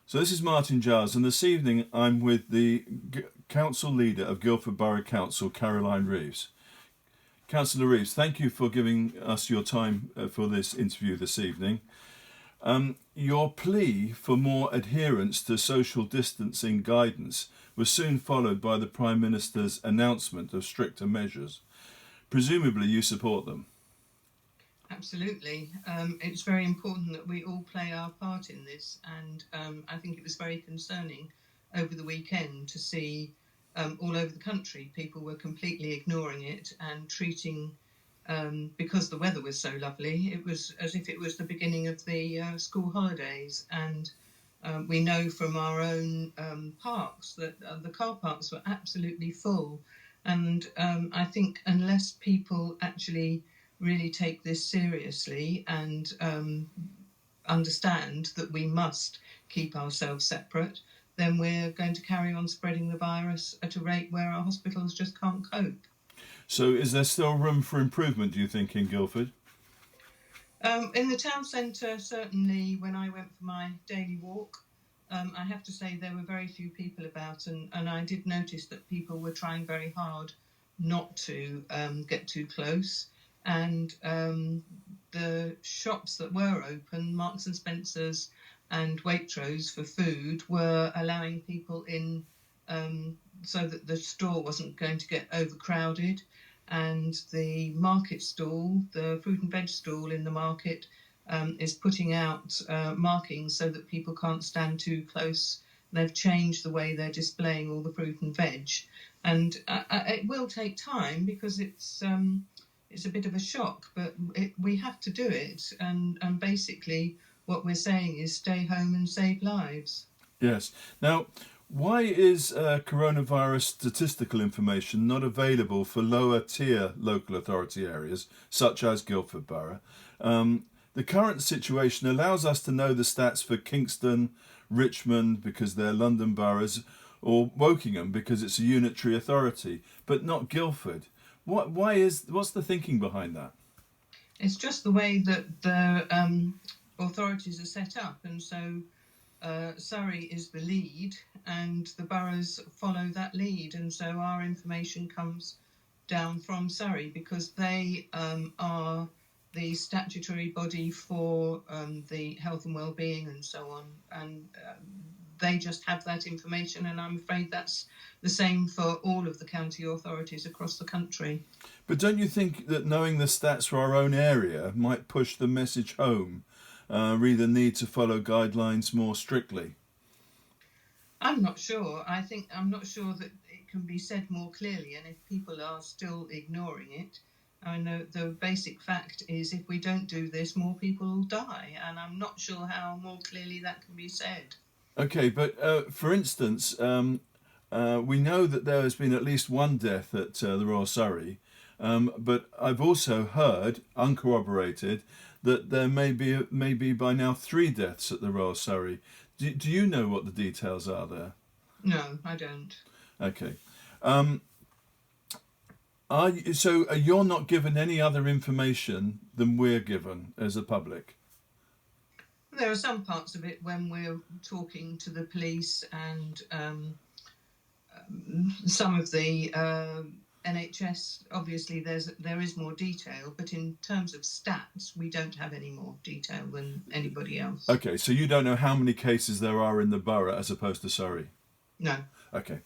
So this is Martin Giles, and this evening I'm with the Council Leader of Guildford Borough Council, Caroline Reeves. Councillor Reeves, thank you for giving us your time for this interview this evening. Your plea for more adherence to social distancing guidance was soon followed by the Prime Minister's announcement of stricter measures. Presumably you support them. Absolutely. It's very important that we all play our part in this, and I think it was very concerning over the weekend to see all over the country people were completely ignoring it and treating, because the weather was so lovely, it was as if it was the beginning of the school holidays. And we know from our own parks that the car parks were absolutely full. And I think unless people actually really take this seriously and understand that we must keep ourselves separate, then we're going to carry on spreading the virus at a rate where our hospitals just can't cope. So is there still room for improvement, do you think, in Guildford? In the town centre, certainly when I went for my daily walk, I have to say there were very few people about, and I did notice that people were trying very hard not to get too close. And the shops that were open, Marks and Spencer's and Waitrose for food, were allowing people in so that the store wasn't going to get overcrowded. And the market stall, the fruit and veg stall in the market, is putting out markings so that people can't stand too close. They've changed the way they're displaying all the fruit and veg. And it will take time because it's a bit of a shock, but we have to do it. And basically what we're saying is stay home and save lives. Yes. Now, why is coronavirus statistical information not available for lower tier local authority areas, such as Guildford Borough? The current situation allows us to know the stats for Kingston, Richmond, because they're London boroughs, or Wokingham, because it's a unitary authority, but not Guildford. What's the thinking behind that? It's just the way that the authorities are set up, and so Surrey is the lead, and the boroughs follow that lead, and so our information comes down from Surrey because they are the statutory body for the health and well-being and so on, and they just have that information, and I'm afraid that's the same for all of the county authorities across the country. But don't you think that knowing the stats for our own area might push the message home, re the need to follow guidelines more strictly? I'm not sure. I'm not sure that it can be said more clearly, and if people are still ignoring it, I mean, the basic fact is if we don't do this, more people will die, and I'm not sure how more clearly that can be said. Okay, but for instance, we know that there has been at least one death at the Royal Surrey, but I've also heard, uncorroborated, that there may be by now 3 deaths at the Royal Surrey. Do you know what the details are there? No, I don't. Okay. So you're not given any other information than we're given as a public? There are some parts of it when we're talking to the police and some of the NHS, obviously there is more detail, but in terms of stats, we don't have any more detail than anybody else. Okay, so you don't know how many cases there are in the borough as opposed to Surrey? No. Okay.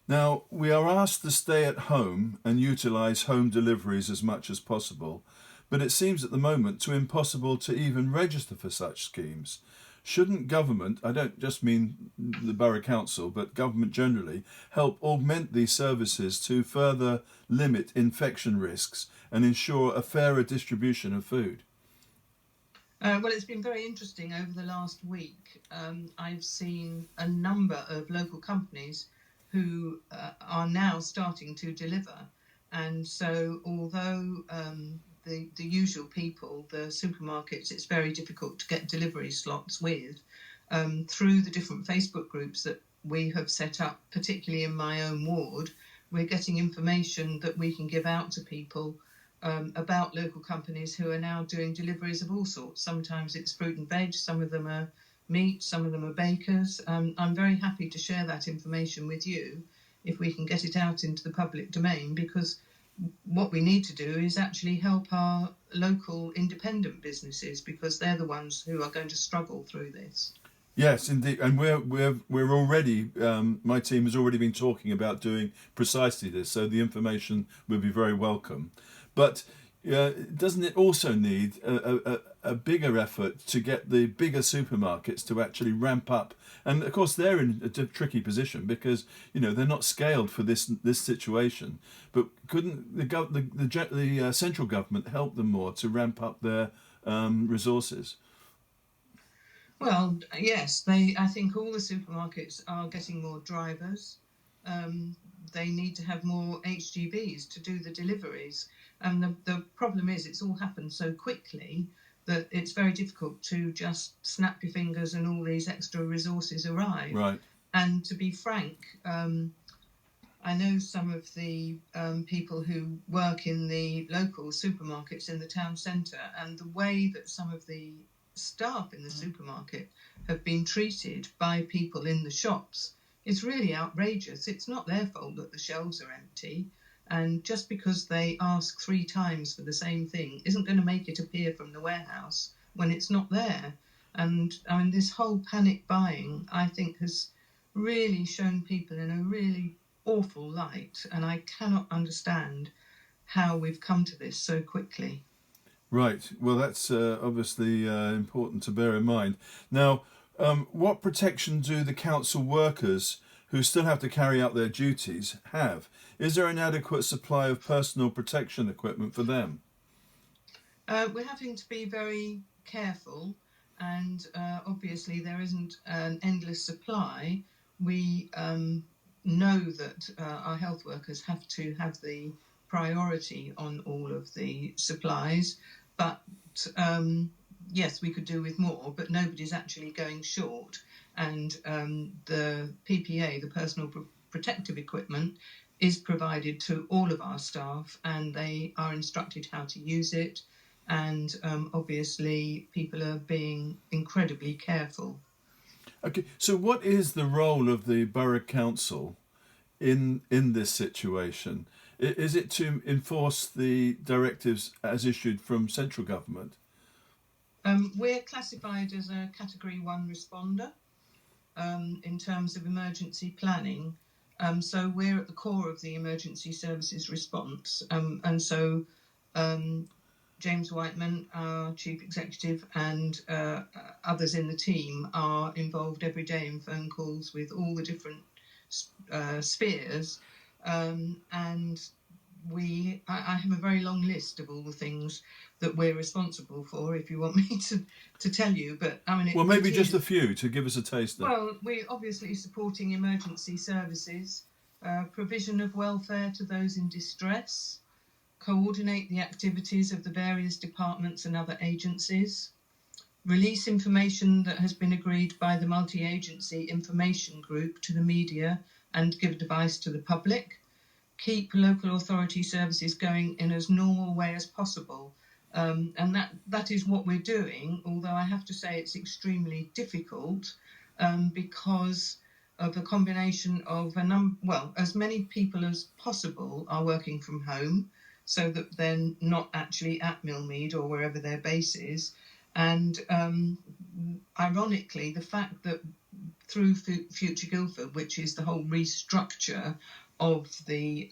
Now, we are asked to stay at home and utilise home deliveries as much as possible, but it seems at the moment too impossible to even register for such schemes. Shouldn't government, I don't just mean the Borough Council, but government generally, help augment these services to further limit infection risks and ensure a fairer distribution of food? Well, it's been very interesting over the last week. I've seen a number of local companies who are now starting to deliver. And so although the usual people, the supermarkets, it's very difficult to get delivery slots with, through the different Facebook groups that we have set up, particularly in my own ward, we're getting information that we can give out to people about local companies who are now doing deliveries of all sorts. Sometimes it's fruit and veg, some of them are meat, some of them are bakers. I'm very happy to share that information with you if we can get it out into the public domain, because what we need to do is actually help our local independent businesses, because they're the ones who are going to struggle through this. Yes, indeed, and we're already. My team has already been talking about doing precisely this, so the information would be very welcome. But doesn't it also need a bigger effort to get the bigger supermarkets to actually ramp up? And of course, they're in a tricky position because they're not scaled for this situation. But couldn't the central government help them more to ramp up their resources? Well, yes, I think all the supermarkets are getting more drivers. Um, they need to have more HGVs to do the deliveries. And the problem is, it's all happened so quickly that it's very difficult to just snap your fingers and all these extra resources arrive. Right. And to be frank, I know some of the people who work in the local supermarkets in the town centre, and the way that some of the staff in the supermarket have been treated by people in the shops is really outrageous. It's not their fault that the shelves are empty, and just because they ask 3 times for the same thing isn't going to make it appear from the warehouse when it's not there. And I mean, this whole panic buying, I think, has really shown people in a really awful light, and I cannot understand how we've come to this so quickly. Right. Well, that's obviously important to bear in mind. Now, what protection do the council workers who still have to carry out their duties have? Is there an adequate supply of personal protection equipment for them? We're having to be very careful, and obviously there isn't an endless supply. We know that our health workers have to have the priority on all of the supplies, but yes, we could do with more, but nobody's actually going short. And the PPA, the personal protective equipment, is provided to all of our staff, and they are instructed how to use it. And obviously, people are being incredibly careful. Okay. So, what is the role of the borough council in this situation? Is it to enforce the directives as issued from central government? We're classified as a Category 1 responder in terms of emergency planning. So we're at the core of the emergency services response. And so James Whiteman, our chief executive, and others in the team are involved every day in phone calls with all the different spheres. And I have a very long list of all the things that we're responsible for, if you want me to tell you. But I mean, Well, maybe just a few to give us a taster. well, we're obviously supporting emergency services, provision of welfare to those in distress, coordinate the activities of the various departments and other agencies, release information that has been agreed by the multi-agency information group to the media and give advice to the public, keep local authority services going in as normal way as possible. And that is what we're doing, although I have to say it's extremely difficult because of a combination of as many people as possible are working from home, so that they're not actually at Millmead or wherever their base is. And ironically, the fact that through Future Guildford, which is the whole restructure of the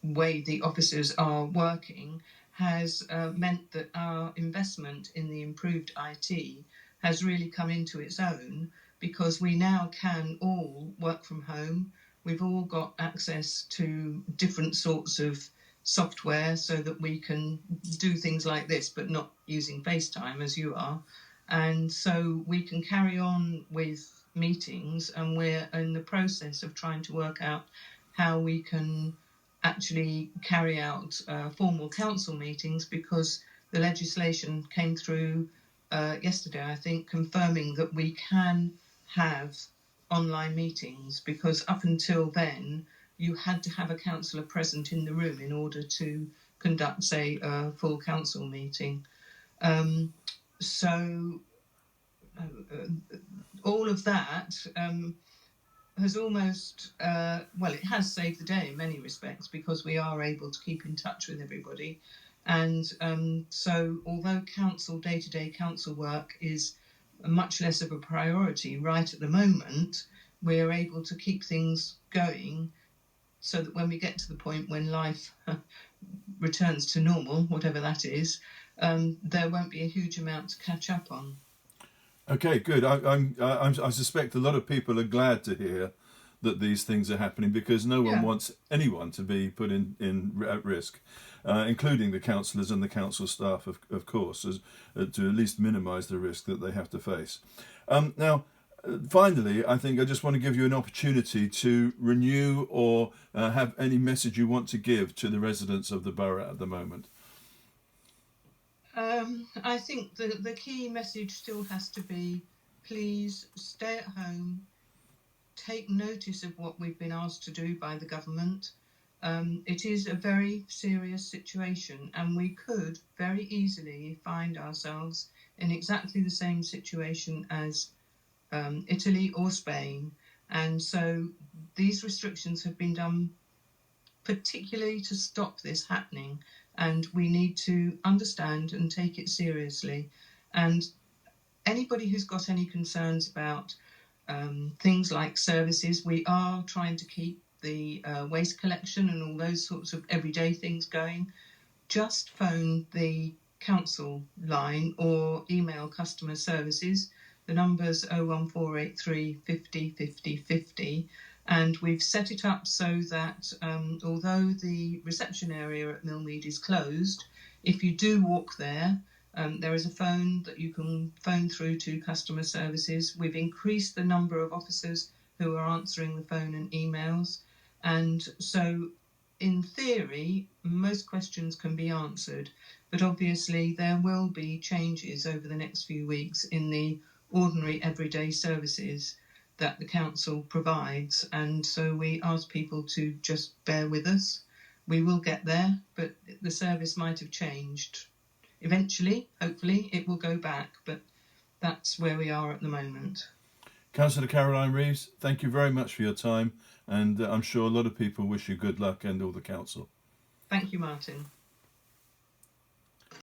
way the officers are working, has meant that our investment in the improved IT has really come into its own, because we now can all work from home. We've all got access to different sorts of software so that we can do things like this, but not using FaceTime as you are. And so we can carry on with meetings, and we're in the process of trying to work out how we can actually carry out formal council meetings, because the legislation came through yesterday, I think, confirming that we can have online meetings, because up until then you had to have a councillor present in the room in order to conduct, say, a full council meeting. So all of that has almost, it has saved the day in many respects, because we are able to keep in touch with everybody. And so although day-to-day council work is much less of a priority right at the moment, we're able to keep things going so that when we get to the point when life returns to normal, whatever that is, there won't be a huge amount to catch up on. Okay, good. I suspect a lot of people are glad to hear that these things are happening, because no one wants anyone to be put at risk, including the councillors and the council staff, of course, to at least minimise the risk that they have to face. Now, finally, I think I just want to give you an opportunity to renew or have any message you want to give to the residents of the borough at the moment. I think the key message still has to be, please stay at home, take notice of what we've been asked to do by the government. It is a very serious situation, and we could very easily find ourselves in exactly the same situation as Italy or Spain. And so these restrictions have been done particularly to stop this happening, and we need to understand and take it seriously. And anybody who's got any concerns about things like services, we are trying to keep the waste collection and all those sorts of everyday things going. Just phone the council line or email customer services. The number's 01483 50 50 50. And we've set it up so that although the reception area at Millmead is closed, if you do walk there, there is a phone that you can phone through to customer services. We've increased the number of officers who are answering the phone and emails. And so, in theory, most questions can be answered. But obviously, there will be changes over the next few weeks in the ordinary everyday services that the council provides, and so we ask people to just bear with us. We will get there, but the service might have changed. Eventually, hopefully, it will go back, but that's where we are at the moment. Councillor Caroline Reeves, thank you very much for your time, and I'm sure a lot of people wish you good luck, and all the council. Thank you, Martin.